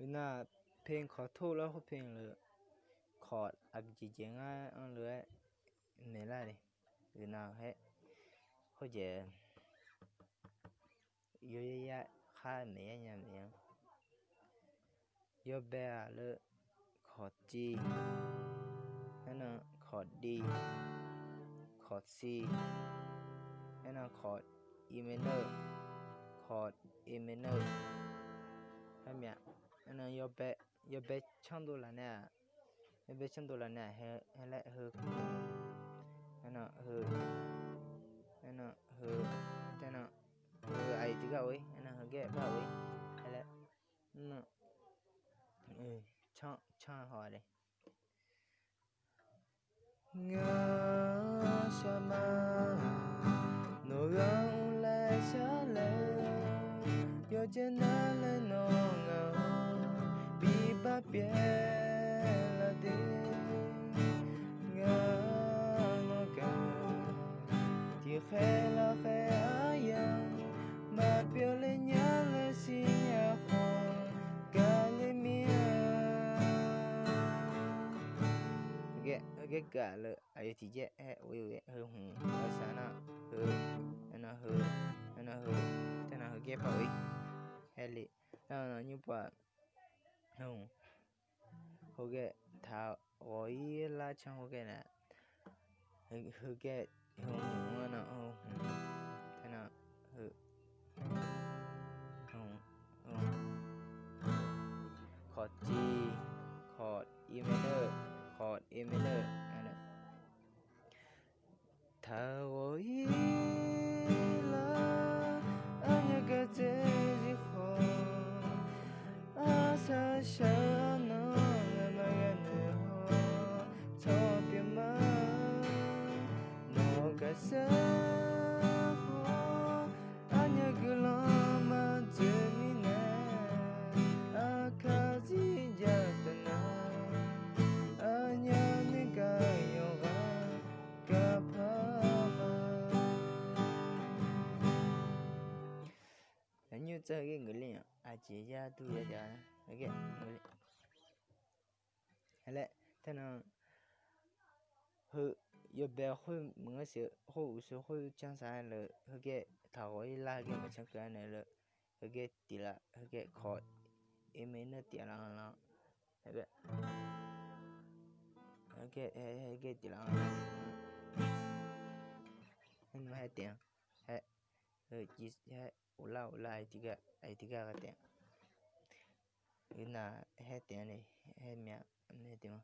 那偏考透了后偏了，考啊几件啊，了没来的，那还或者有呀还没呀没呀，有别啊了考 G，还能考 D，考 C，还能考 E minor，考 A minor，还咩？还能有别强度了呢？有别强度了呢？还来和，还能和，还能和，还能和ai tiga oi，还能和 get 吧oi，还来，唱好嘞。我什么诺让来下来，有艰难的诺我比把别了的，我个的黑了黑啊呀，把别了娘了心呀慌，干了面。cái cả là ai thì chết ôi hơi hùng hơi sáng na hơi thế nào hơi ghép phải hay lì nó như vậy hùng hồi cái thảo ôi là chẳng hồi cái nè hơi cái hùng nó hùng thế nào hơi hùng chord G chord E minor chord A minor thảo ôi là anh cái gì khó asa sa no mà cái nữa cho biết mà nó cái sa khó anh cứ lo mà chỉ nè akazi jatana anh cái yoga như chơi cái người liền à chị ra tôi ra giờ cái người hay là thế nào hư yêu bé hư mọi sự hư chẳng sai là hư cái thảo ấy là cái mà chẳng cái này là hư cái tỷ là hư cái khó em ấy nó tỷ là hư cái tỷ là nhưng hai tiền hai chỉ hai ula ai tiga cái tiền cái là hai tiền này hai mẹ này tiền